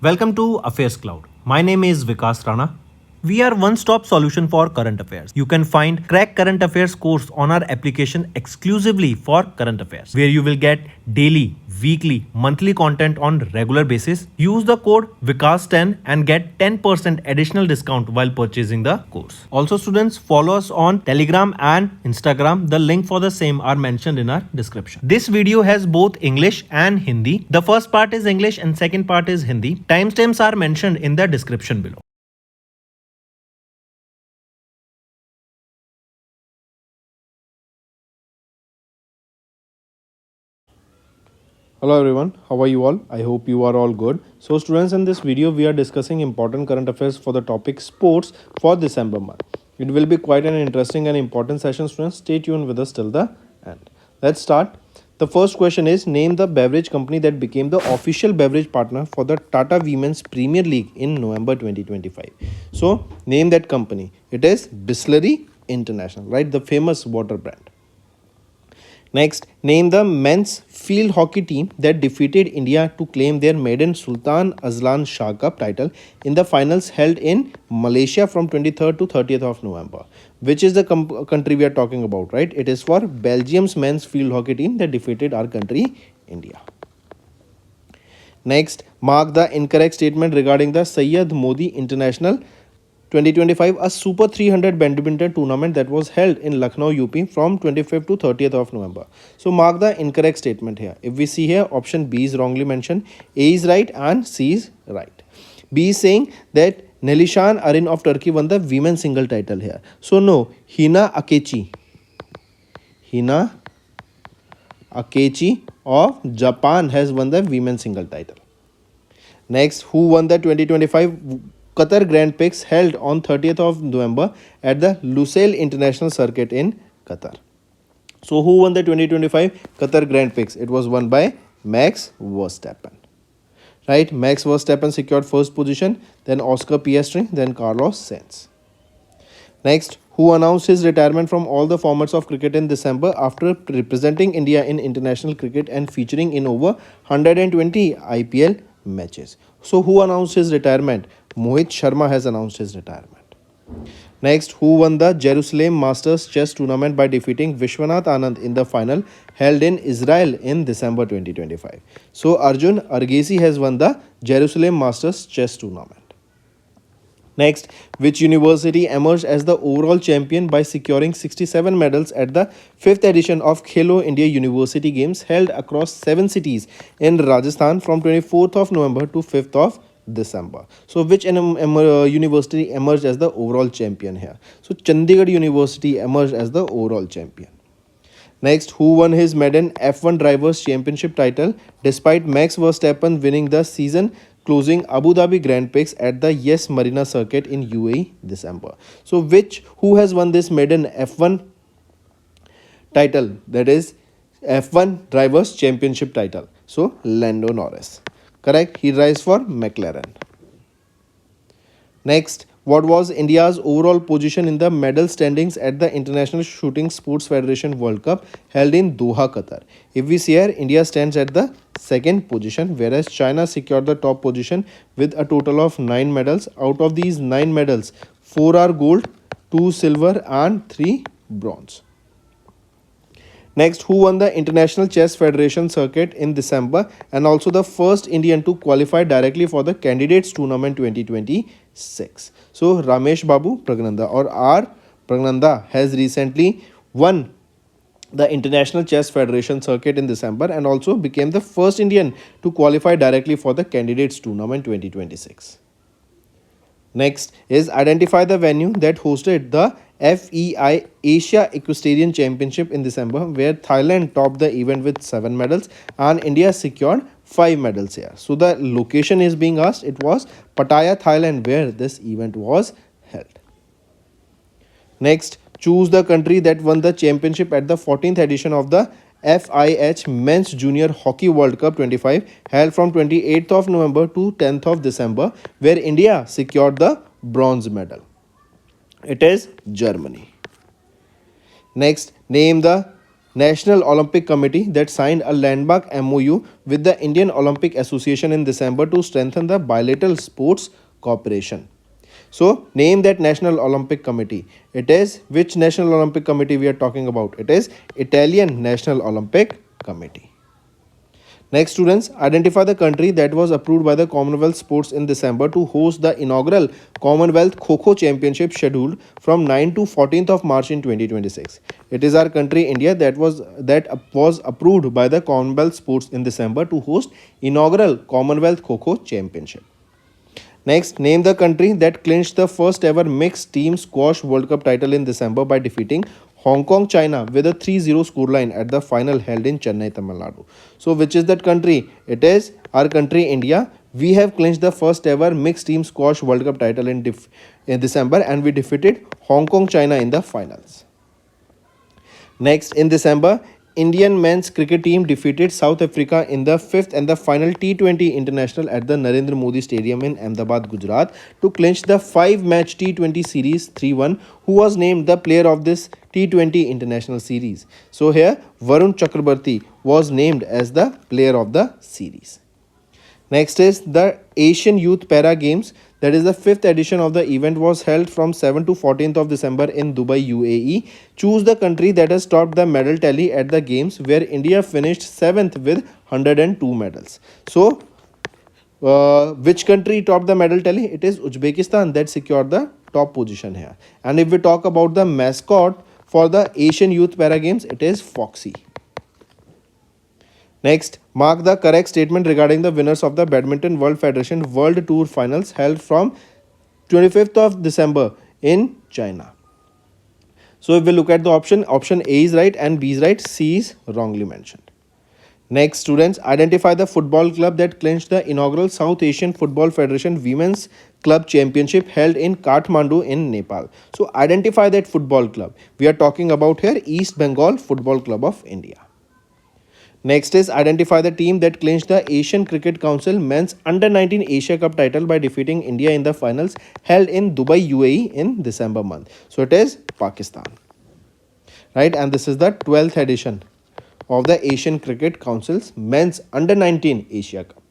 Welcome to AffairsCloud. My name is Vikas Rana. We are one-stop solution for current affairs. You can find Crack Current Affairs course on our application exclusively for current affairs, where you will get daily, weekly, monthly content on regular basis. Use the code Vikas10 and get 10% additional discount while purchasing the course. Also, students, follow us on Telegram and Instagram. The link for the same are mentioned in our description. This video has both English and Hindi. The first part is English and second part is Hindi. Timestamps are mentioned in the description below. Hello everyone, how are you all? I hope you are all good. So students, in this video we are discussing important current affairs for the topic sports for December month. It will be quite an interesting and important session, students. Stay tuned with us till the end. Let's start. The first question is, name the beverage company that became the official beverage partner for the Tata Women's Premier League in November 2025. So name that company. It is Bisleri International, right? The famous water brand. Next, name the men's field hockey team that defeated India to claim their maiden Sultan Azlan Shah Cup title in the finals held in Malaysia from 23rd to 30th of November. Which is the country we are talking about, right? It is for Belgium's men's field hockey team that defeated our country, India. Next, mark the incorrect statement regarding the Syed Modi International 2025, a Super 300 badminton tournament that was held in Lucknow, UP from 25th to 30th of November. So mark the incorrect statement here. If we see here, option B is wrongly mentioned, A is right and C is right. B is saying that Nelishan Arin of Turkey won the women's single title here. So no, Hina Akechi of Japan has won the women's single title. Next, who won the 2025 Qatar Grand Prix held on 30th of November at the Lusail International Circuit in Qatar? So who won the 2025 Qatar Grand Prix? It was won by Max Verstappen. Right? Max Verstappen secured first position, then Oscar Piastri, then Carlos Sainz. Next, who announced his retirement from all the formats of cricket in December after representing India in international cricket and featuring in over 120 IPL matches? So who announced his retirement? Mohit Sharma has announced his retirement. Next, who won the Jerusalem Masters Chess Tournament by defeating Vishwanath Anand in the final held in Israel in December 2025? So Arjun Argesi has won the Jerusalem Masters Chess Tournament. Next, which university emerged as the overall champion by securing 67 medals at the 5th edition of Khelo India University Games held across 7 cities in Rajasthan from 24th of November to 5th of December? So which university emerged as the overall champion here? So Chandigarh University emerged as the overall champion. Next, who won his maiden F1 Drivers Championship title despite Max Verstappen winning the season closing Abu Dhabi Grand Prix at the Yes Marina Circuit in UAE December? So who has won this maiden F1 title, that is F1 Drivers Championship title? So Lando Norris. Correct, he drives for McLaren. Next, what was India's overall position in the medal standings at the International Shooting Sports Federation World Cup held in Doha, Qatar? If we see here, India stands at the second position, whereas China secured the top position with a total of 9 medals. Out of these 9 medals, 4 are gold, 2 silver and 3 bronze. Next, who won the International Chess Federation circuit in December and also the first Indian to qualify directly for the Candidates Tournament 2026? So Ramesh Babu Pragnanda or R. Pragnanda has recently won the International Chess Federation circuit in December and also became the first Indian to qualify directly for the Candidates Tournament 2026. Next is identify the venue that hosted the FEI Asia Equestrian Championship in December, where Thailand topped the event with 7 medals and India secured 5 medals here. So the location is being asked. It was Pattaya, Thailand, where this event was held. Next, choose the country that won the championship at the 14th edition of the FIH Men's Junior Hockey World Cup 25 held from 28th of November to 10th of December, where India secured the bronze medal. It is Germany. Next, name the National Olympic Committee that signed a landmark MOU with the Indian Olympic Association in December to strengthen the bilateral sports cooperation. So, name that National Olympic Committee. It is which National Olympic Committee we are talking about? It is Italian National Olympic Committee. Next, students, identify the country that was approved by the Commonwealth Sports in December to host the inaugural Commonwealth Kho-Kho Championship scheduled from 9 to 14th of March in 2026. It is our country India that was approved by the Commonwealth Sports in December to host inaugural Commonwealth Kho-Kho Championship. Next, name the country that clinched the first ever mixed team squash World Cup title in December by defeating Hong Kong, China with a 3-0 scoreline at the final held in Chennai, Tamil Nadu. So, which is that country? It is our country India. We have clinched the first ever mixed team squash World Cup title in December, and we defeated Hong Kong, China in the finals. Next, in December, Indian men's cricket team defeated South Africa in the fifth and the final T20 international at the Narendra Modi Stadium in Ahmedabad, Gujarat to clinch the 5-match T20 series 3-1. Who was named the player of this T20 international series? So here, Varun Chakrabarti was named as the player of the series. Next is the Asian Youth Para Games. That is the 5th edition of the event was held from 7 to 14th of December in Dubai, UAE. Choose the country that has topped the medal tally at the games, where India finished 7th with 102 medals. So, which country topped the medal tally? It is Uzbekistan that secured the top position here. And if we talk about the mascot for the Asian Youth Para Games, it is Foxy. Next, mark the correct statement regarding the winners of the Badminton World Federation World Tour Finals held from 25th of December in China. So if we look at the option A is right and B is right, C is wrongly mentioned. Next, students, identify the football club that clinched the inaugural South Asian Football Federation Women's Club Championship held in Kathmandu in Nepal. So identify that football club. We are talking about here East Bengal Football Club of India. Next is identify the team that clinched the Asian Cricket Council Men's Under-19 Asia Cup title by defeating India in the finals held in Dubai, UAE in December month. So it is Pakistan. Right, and this is the 12th edition of the Asian Cricket Council's Men's Under-19 Asia Cup.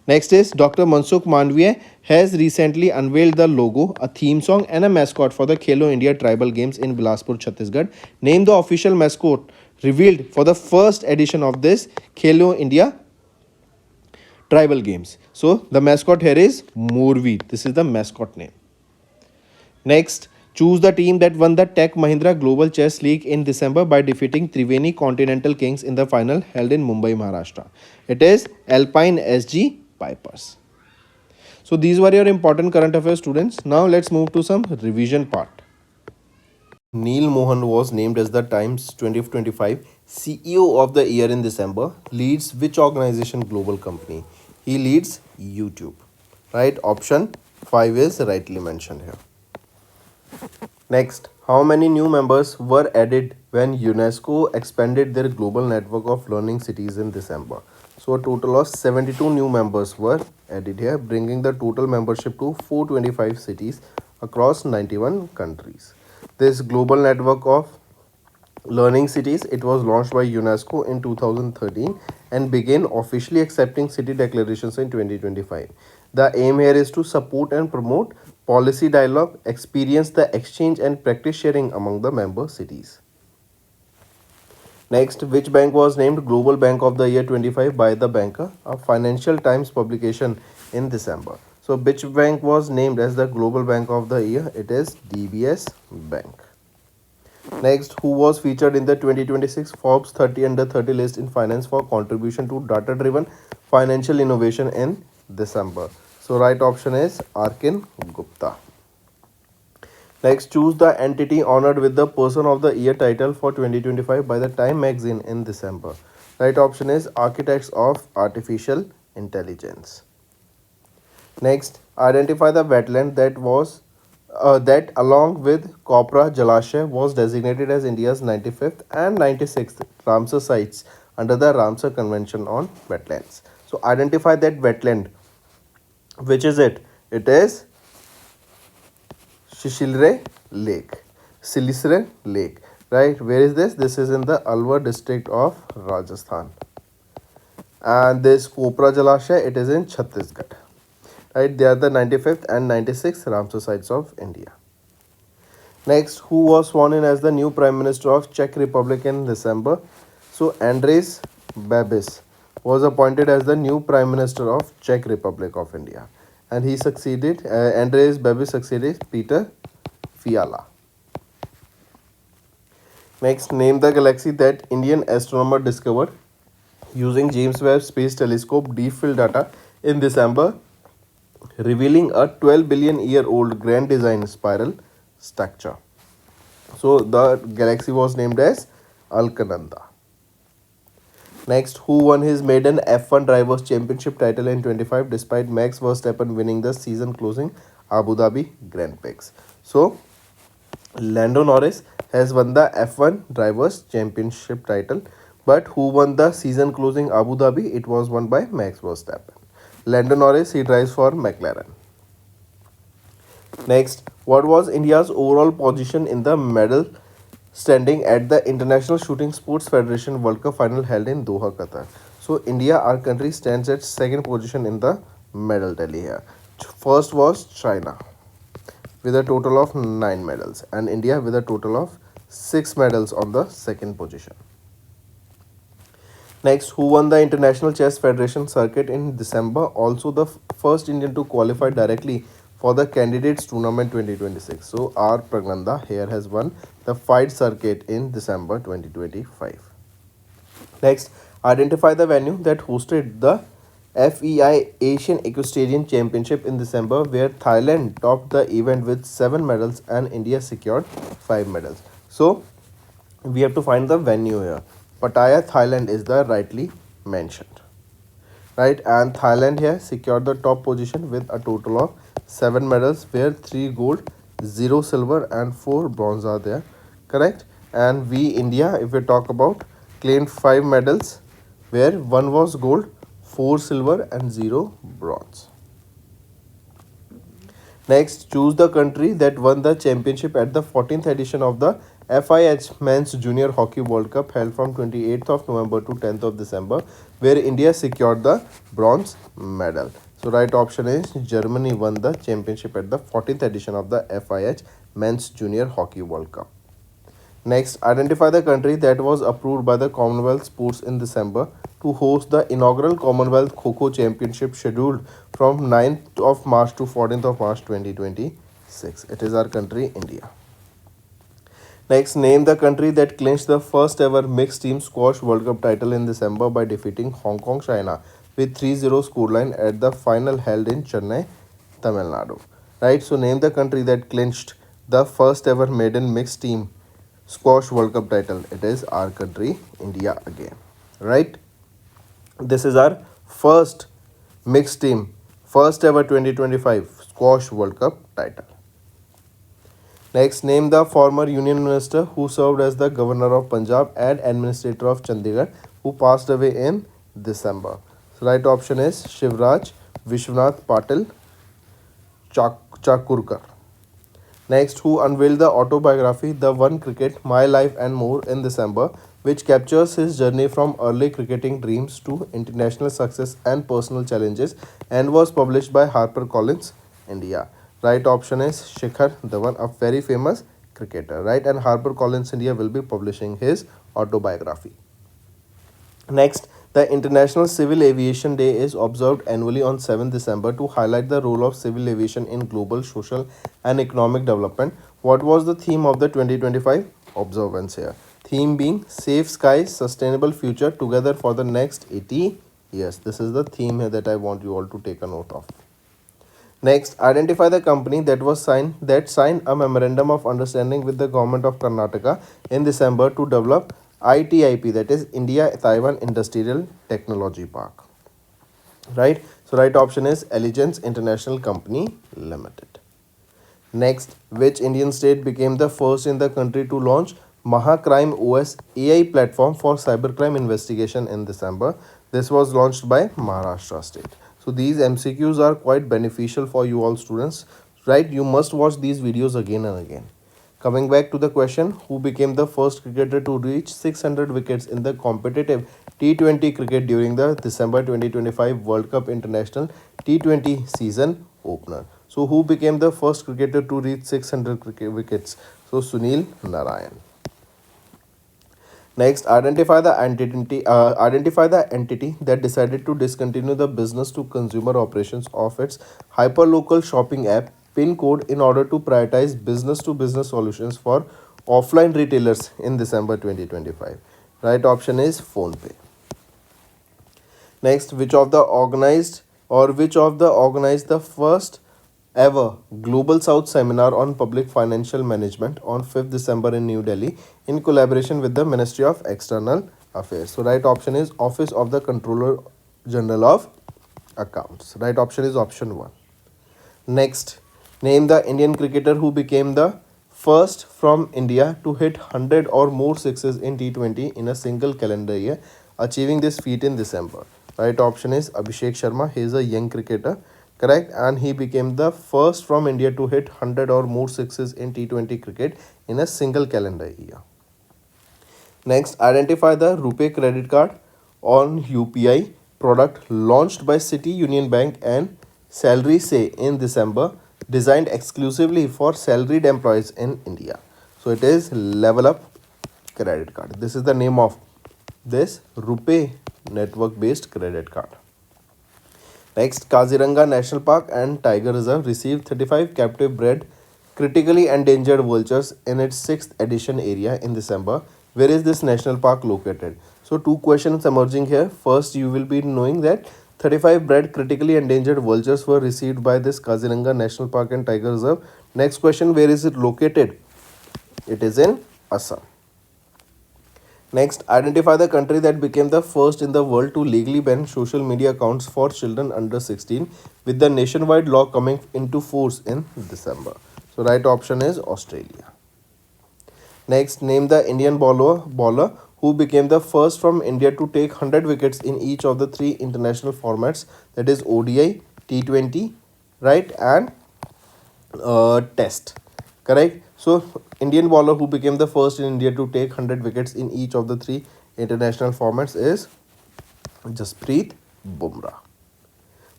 Next is Dr. Mansukh Mandviya has recently unveiled the logo, a theme song and a mascot for the Khelo India Tribal Games in Bilaspur, Chhattisgarh. Name the official mascot revealed for the first edition of this Khelo India Tribal Games. So the mascot here is Morvi. This is the mascot name. Next, choose the team that won the Tech Mahindra Global Chess League in December by defeating Triveni Continental Kings in the final held in Mumbai, Maharashtra. It is Alpine SG Pipers. So these were your important current affairs, students. Now let's move to some revision part. Neil Mohan was named as the Times 2025 CEO of the Year in December. Leads which organization global company? He leads YouTube. Right, option 5 is rightly mentioned here. Next, how many new members were added when UNESCO expanded their global network of learning cities in December? So a total of 72 new members were added here, bringing the total membership to 425 cities across 91 countries. This global network of learning cities, it was launched by UNESCO in 2013 and began officially accepting city declarations in 2025. The aim here is to support and promote policy dialogue, experience the exchange and practice sharing among the member cities. Next, which bank was named Global Bank of the Year 25 by The Banker, a Financial Times publication in December? So, which bank was named as the Global Bank of the Year? It is DBS Bank. Next, who was featured in the 2026 Forbes 30 Under 30 list in finance for contribution to data-driven financial innovation in December? So, right option is Arkin Gupta. Next, choose the entity honored with the Person of the Year title for 2025 by the Time magazine in December. Right option is Architects of Artificial Intelligence. Next, identify the wetland that along with Kopra Jalashay was designated as India's 95th and 96th Ramsar sites under the Ramsar Convention on Wetlands. So, identify that wetland. Which is it? It is Silisre Lake. right? Where is this? This is in the Alwar district of Rajasthan. And this Kopra Jalashya, it is in Chhattisgarh, right? They are the 95th and 96th Ramsar sites of India. Next, who was sworn in as the new Prime Minister of Czech Republic in December? So Andrej Babis was appointed as the new Prime Minister of Czech Republic of India, and he succeeded. Andrej Babis succeeded Peter Fiala. Next, name the galaxy that Indian astronomer discovered using James Webb Space Telescope deep field data in December, revealing a 12 billion year old grand design spiral structure. So the galaxy was named as Alkananda. Next, who won his maiden F1 Drivers' Championship title in 25 despite Max Verstappen winning the season closing Abu Dhabi Grand Prix? So Lando Norris has won the F1 Drivers' Championship title, but who won the season closing Abu Dhabi? It was won by Max Verstappen. Lando Norris, he drives for McLaren. Next, what was India's overall position in the medal standing at the International Shooting Sports Federation World Cup final held in Doha, Qatar? So India, our country, stands at second position in the medal tally here. First was China with a total of 9 medals, and India with a total of 6 medals on the second position. Next, who won the International Chess Federation circuit in December? Also the first Indian to qualify directly for the Candidates Tournament 2026. So R. Pragnanda here has won the fight circuit in December 2025. Next, identify the venue that hosted the FEI Asian Equestrian Championship in December, where Thailand topped the event with 7 medals and India secured 5 medals. So we have to find the venue here. Pattaya, Thailand is the rightly mentioned, right? And Thailand here secured the top position with a total of 7 medals, where 3 gold, 0 silver and 4 bronze are there, correct? And we India, if we talk about, claimed 5 medals, where 1 was gold, 4 silver and 0 bronze. Next, choose the country that won the championship at the 14th edition of the FIH Men's Junior Hockey World Cup held from 28th of November to 10th of December, where India secured the bronze medal. So right option is Germany won the championship at the 14th edition of the FIH Men's Junior Hockey World Cup. Next, identify the country that was approved by the Commonwealth Sports in December to host the inaugural Commonwealth Kho-Kho Championship scheduled from 9th of March to 14th of March 2026. It is our country, India. Next, name the country that clinched the first ever mixed team squash World Cup title in December by defeating Hong Kong, China with 3-0 scoreline at the final held in Chennai, Tamil Nadu. Right, so name the country that clinched the first ever maiden mixed team squash World Cup title. It is our country, India again, right? This is our first mixed team, first ever 2025 squash World Cup title. Next, name the former Union Minister who served as the Governor of Punjab and Administrator of Chandigarh who passed away in December. So right option is Shivraj Vishwanath Patil Chakurkar. Next, who unveiled the autobiography The One Cricket, My Life and More in December, which captures his journey from early cricketing dreams to international success and personal challenges, and was published by HarperCollins India. Right option is Shikhar Dhawan, a very famous cricketer, right? And HarperCollins India will be publishing his autobiography. Next, the International Civil Aviation Day is observed annually on 7th December to highlight the role of civil aviation in global social and economic development. What was the theme of the 2025 observance here? Theme being Safe Skies, Sustainable Future Together for the Next 80 years. This is the theme here that I want you all to take a note of. Next, identify the company that signed a memorandum of understanding with the government of Karnataka in December to develop ITIP, that is India Taiwan Industrial Technology Park. Right? So right option is Allegiance International Company Limited. Next, which Indian state became the first in the country to launch Mahacrime OS AI platform for cybercrime investigation in December? This was launched by Maharashtra state. So these MCQs are quite beneficial for you all students, right? You must watch these videos again and again. Coming back to the question, who became the first cricketer to reach 600 wickets in the competitive T20 cricket during the December 2025 World Cup International T20 season opener? So, who became the first cricketer to reach 600 wickets? So, Sunil Narayan. Next, identify the entity that decided to discontinue the business to consumer operations of its hyperlocal shopping app PIN code in order to prioritize business to business solutions for offline retailers in December 2025. Right option is PhonePe. Next, which of the organized the first ever Global South seminar on public financial management on 5th December in New Delhi in collaboration with the Ministry of External Affairs. So right option is Office of the Controller General of Accounts. Right option is option 1. Next, name the Indian cricketer who became the first from India to hit 100 or more sixes in T20 in a single calendar year, achieving this feat in December. Right option is Abhishek Sharma. He is a young cricketer, correct, and he became the first from India to hit 100 or more sixes in T20 cricket in a single calendar year. Next, identify the RuPay credit card on UPI product launched by City Union Bank and Salary Say in December, designed exclusively for salaried employees in India. So it is Level Up credit card. This is the name of this RuPay network based credit card. Next, Kaziranga National Park and Tiger Reserve received 35 captive bred critically endangered vultures in its 6th edition area in December. Where is this national park located? So, two questions emerging here. First, you will be knowing that 35 bred critically endangered vultures were received by this Kaziranga National Park and Tiger Reserve. Next question, where is it located? It is in Assam. Next, identify the country that became the first in the world to legally ban social media accounts for children under 16, with the nationwide law coming into force in December. So, right option is Australia. Next, name the Indian bowler who became the first from India to take 100 wickets in each of the 3 international formats, that is ODI, T20, right, and Test. Correct. So, Indian bowler who became the first in India to take 100 wickets in each of the 3 international formats is Jasprit Bumrah.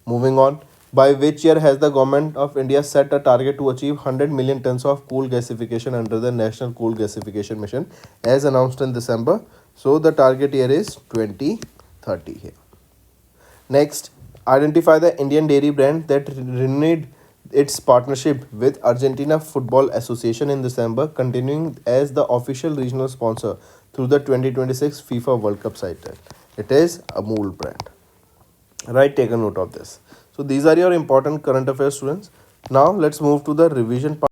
Moving on, by which year has the government of India set a target to achieve 100 million tons of coal gasification under the National Coal Gasification Mission as announced in December? So, the target year is 2030 here. Next, identify the Indian dairy brand that renewed its partnership with Argentina Football Association in December, continuing as the official regional sponsor through the 2026 FIFA World Cup title. It is Amul brand. Right, take a note of this. So these are your important current affairs, students. Now let's move to the revision part.